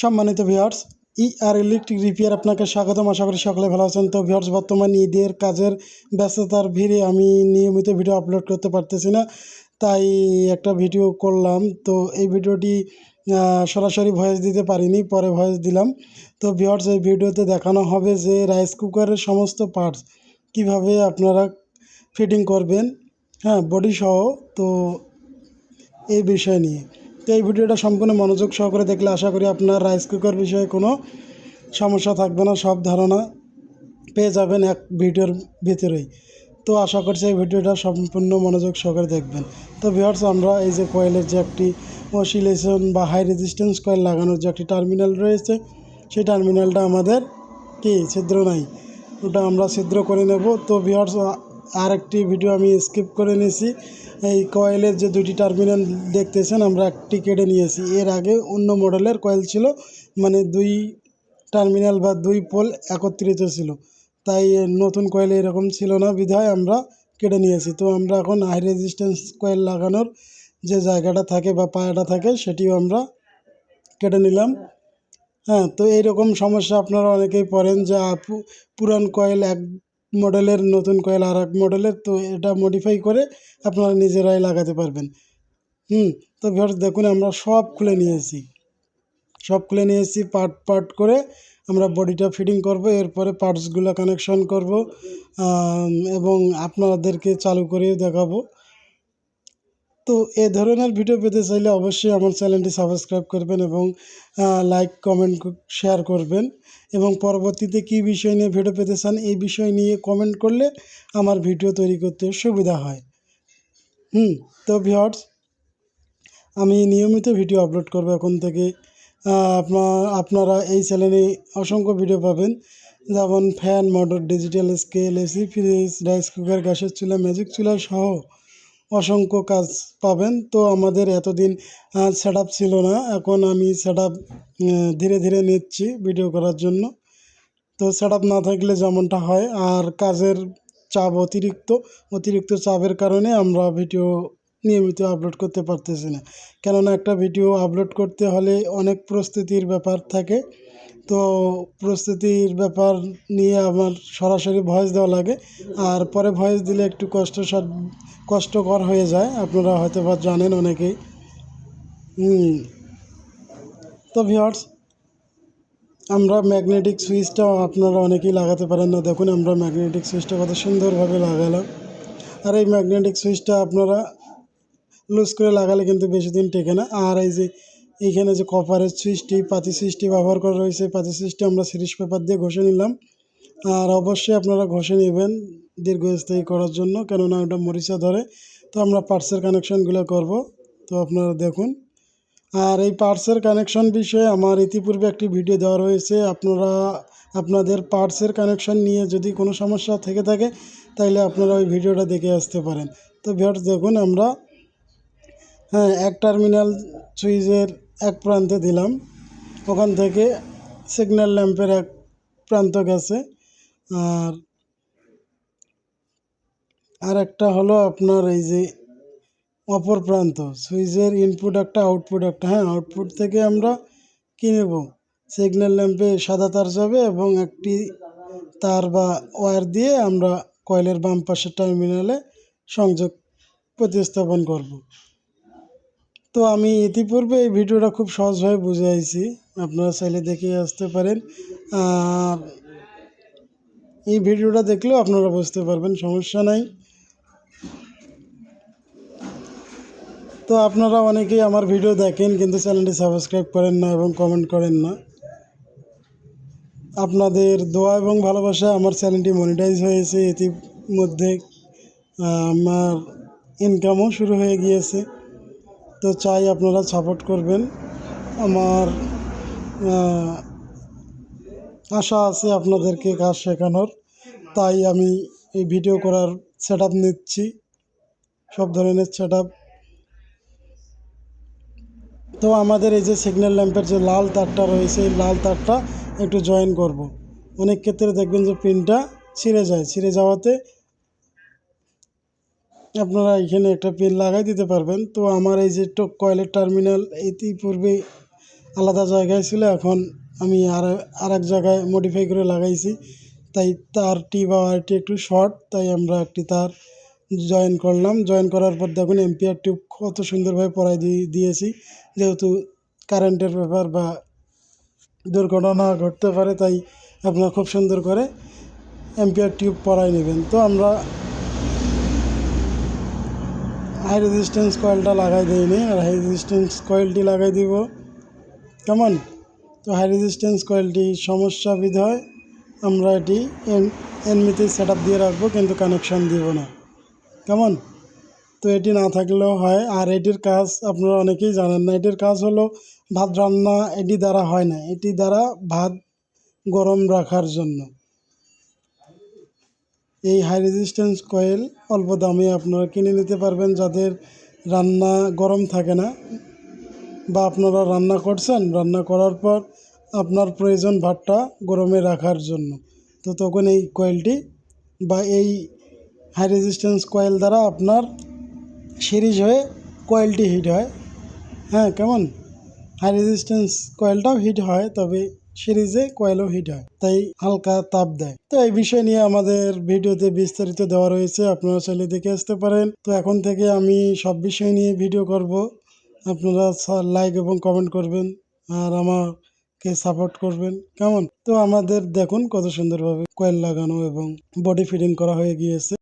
সম্মানিত viewers, electric repair আপনাকে স্বাগতম। আশা করি সকলে ভালো আছেন। তো ভিউয়ার্স, বর্তমান ঈদের কাজের ব্যস্ততার ভিড়ে আমি নিয়মিত ভিডিও আপলোড করতে পারতেছি না, তাই একটা ভিডিও করলাম। তো এই ভিডিওটি সরাসরি ভয়েস দিতে পারিনি, পরে ভয়েস দিলাম। তো ভিউয়ার্স, এই ভিডিওতে দেখানো হবে যে রাইস কুকারের সমস্ত পার্টস কিভাবে আপনারা ফিটিং করবেন, বডি সহ। তো এই বিষয় নিয়ে তো এই ভিডিওটা সম্পূর্ণ মনোযোগ সহকারে দেখলে আশা করি আপনার রাইস কুকার বিষয়ে কোনো সমস্যা থাকবে না, সব ধারণা পেয়ে যাবেন এক ভিডিওর ভিতরেই। তো আশা করছি এই ভিডিওটা সম্পূর্ণ মনোযোগ সহকারে দেখবেন। তো ভিউয়ার্স, আমরা এই যে কয়েলের যে একটি অসিলেশন বা হাই রেজিস্ট্যান্স কয়েল লাগানোর যে একটি টার্মিনাল রয়েছে, সেই টার্মিনালটা আমাদের ছিদ্র নাই, ওটা আমরা ছিদ্র করে নেব। তো ভিউয়ার্স, আর একটি ভিডিও আমি স্কিপ করে নিয়েছি। এই কয়েলের যে দুটি টার্মিনাল দেখতেছেন, আমরা একটি কেটে নিয়েছি। এর আগে অন্য মডেলের কয়েল ছিল, মানে দুই টার্মিনাল বা দুই পোল একত্রিত ছিল, তাই নতুন কয়েল এরকম ছিল না, বিধায় আমরা কেটে নিয়েছি। তো আমরা এখন হাই রেজিস্ট্যান্স কয়েল লাগানোর যে জায়গাটা থাকে বা পায়াটা থাকে, সেটিও আমরা কেটে নিলাম। তো এইরকম সমস্যা আপনারা অনেকেই পড়েন যে পুরান কয়েল এক মডেলের, নতুন কয়েল আর এক মডেলের। তো এটা মডিফাই করে আপনারা নিজেরাই লাগাতে পারবেন। তো ভিউয়ার্স, দেখুন আমরা সব খুলে নিয়েছি পার্ট পার্ট করে আমরা বডিটা ফিটিং করব। এরপরে পার্টসগুলো কানেকশন করব এবং আপনাদেরকে চালু করেও দেখাবো। তো এ ধরনের ভিডিও পেতে চাইলে অবশ্যই আমার চ্যানেলটি সাবস্ক্রাইব করবেন এবং লাইক, কমেন্ট, শেয়ার করবেন। এবং পরবর্তীতে কী বিষয় নিয়ে ভিডিও পেতে চান, এই বিষয় নিয়ে কমেন্ট করলে আমার ভিডিও তৈরি করতে সুবিধা হয়। তো ভিউয়ার্স, আমি নিয়মিত ভিডিও আপলোড করব এখন থেকে। আপনারা এই চ্যানেলে অসংখ্য ভিডিও পাবেন, যেমন fan, motor, digital scale, AC, fridge, rice cooker, গ্যাসের চুলা, ম্যাজিক চুলা সহ অসংখ্য কাজ পাবেন। তো আমাদের এতদিন সেট আপ ছিল না, এখন আমি সেট আপ ধীরে ধীরে নিচ্ছি ভিডিও করার জন্য। তো সেট আপ না থাকলে যেমনটা হয়, আর কাজের চাপ অতিরিক্ত চাপের কারণে আমরা ভিডিও নিয়মিত আপলোড করতে পারতেছি না। কেননা একটা ভিডিও আপলোড করতে হলে অনেক প্রস্তুতির ব্যাপার থাকে। তো প্রস্তুতির ব্যাপার নিয়ে আমার সরাসরি ভয়েস দেওয়া লাগে, আর পরে ভয়েস দিলে একটু কষ্টকর হয়ে যায়, আপনারা হয়তো বা জানেন অনেকেই। তো ভিউয়ার্স, আমরা ম্যাগনেটিক সুইচটা আপনারা অনেকেই লাগাতে পারেন না। দেখুন আমরা ম্যাগনেটিক সুইচটা কত সুন্দরভাবে লাগালাম। আর এই ম্যাগনেটিক সুইচটা আপনারা লুজ করে লাগালে কিন্তু বেশি দিন টেকে না। আর এই যে এইখানে যে কপারের সুইচটি, পাতি সুইচটি ব্যবহার করা রয়েছে, পাতি সুইচটি আমরা সিরিজ পেপার দিয়ে ঘষে নিলাম। আর অবশ্যই আপনারা ঘষে নেবেন দীর্ঘস্থায়ী করার জন্য, কেননা ওটা মরিচা ধরে। তো আমরা পার্টসের কানেকশনগুলো করব। তো আপনারা দেখুন। আর এই পার্টসের কানেকশন বিষয়ে আমার ইতিপূর্বে একটি ভিডিও দেওয়া রয়েছে। আপনাদের পার্টসের কানেকশন নিয়ে যদি কোনো সমস্যা থেকে থাকে, তাহলে আপনারা ওই ভিডিওটা দেখে আসতে পারেন। তো ভিউয়ার্স, দেখুন আমরা এক টার্মিনাল সুইচের এক প্রান্তে দিলাম, ওখান থেকে সিগন্যাল ল্যাম্পের এক প্রান্ত গেছে। আর একটা হলো আপনার এই যে অপর প্রান্ত, সুইচের ইনপুট একটা, আউটপুট একটা। আউটপুট থেকে আমরা কী নেব, সিগন্যাল ল্যাম্পে সাদা তার যাবে এবং একটি তার বা ওয়্যার দিয়ে আমরা কয়েলের বাম পাশের টার্মিনালে সংযোগ প্রতিস্থাপন করব। তো আমি ইতিপূর্বে এই ভিডিওটা খুব সহজভাবে বুঝাইছি, আপনারা চাইলে দেখে আসতে পারেন। আর এই ভিডিওটা দেখলেও আপনারা বুঝতে পারবেন, সমস্যা নাই। তো আপনারা অনেকেই আমার ভিডিও দেখেন কিন্তু চ্যানেলটি সাবস্ক্রাইব করেন না এবং কমেন্ট করেন না। আপনাদের দোয়া এবং ভালোবাসা আমার চ্যানেলটি মনিটাইজ হয়েছে, ইতিমধ্যে আমার ইনকামও শুরু হয়ে গিয়েছে। তো চাই আপনারা সাপোর্ট করবেন। আমার আশা আছে আপনাদেরকে কাজ শেখানোর, তাই আমি এই ভিডিও করার সেট আপ নিচ্ছি, সব ধরনের সেট আপ। তো আমাদের এই যে সিগন্যাল ল্যাম্পের যে লাল তারটা রয়েছে, এই লাল তারটা একটু জয়েন করব। অনেক ক্ষেত্রে দেখবেন যে পিনটা ছিঁড়ে যাওয়াতে আপনারা এখানে একটা পিন লাগাই দিতে পারবেন। তো আমার এই যে কয়েলের টার্মিনাল ইতিপূর্বে আলাদা জায়গায় ছিল, এখন আমি আর এক জায়গায় মডিফাই করে লাগাইছি। তাই তারটি বা ওয়্যারটি একটু শর্ট, তাই আমরা একটি তার জয়েন করলাম। জয়েন করার পর দেখুন এম্পিয়ার টিউব কত সুন্দরভাবে পরাই দিয়েছি। যেহেতু কারেন্টের ব্যাপার বা দুর্ঘটনা ঘটতে পারে, তাই আপনারা খুব সুন্দর করে এম্পিয়ার টিউব পরাই নেবেন। তো আমরা হাই রেজিস্ট্যান্স কয়েলটা লাগাই দিইনি, আর হাই রেজিস্ট্যান্স কয়েলটি লাগাই দিব। কেমন? তো হাই রেজিস্ট্যান্স কয়েলটি সমস্যা বিধায় আমরা এটি এমনিতে সেট আপ দিয়ে রাখবো, কিন্তু কানেকশান দিব না। কেমন? তো এটি না থাকলেও হয়। আর এটির কাজ আপনারা অনেকেই জানেন না। এটির কাজ হলো ভাত রান্না এটি দ্বারা হয় না, এটি দ্বারা ভাত গরম রাখার জন্য। এই হাই রেজিস্ট্যান্স কয়েল অল্প দামে আপনারা কিনে নিতে পারবেন, যাদের রান্না গরম থাকে না, বা আপনারা রান্না করছেন, রান্না করার পর আপনার প্রয়োজন ভাতটা গরমে রাখার জন্য। তো তখন এই কয়েলটি বা এই হাই রেজিস্ট্যান্স কয়েল দ্বারা আপনার সিরিজ হয়ে কয়েলটি হিট হয়। হ্যাঁ, কেমন? হাই রেজিস্ট্যান্স কয়েলটাও হিট হয়, তবে সিরিজে কয়েলও হিট হয়, তাই হালকা তাপ দেয়। তো এই বিষয় নিয়ে আমাদের ভিডিওতে বিস্তারিত দেওয়া রয়েছে, আপনারা চাইলে দেখে আসতে পারেন। তো এখন থেকে আমি সব বিষয় নিয়ে ভিডিও করব, আপনারা লাইক এবং কমেন্ট করবেন আর আমাকে সাপোর্ট করবেন। কেমন? তো আমাদের দেখুন কত সুন্দরভাবে কয়েল লাগানো এবং বডি ফিটিং করা হয়ে গিয়েছে।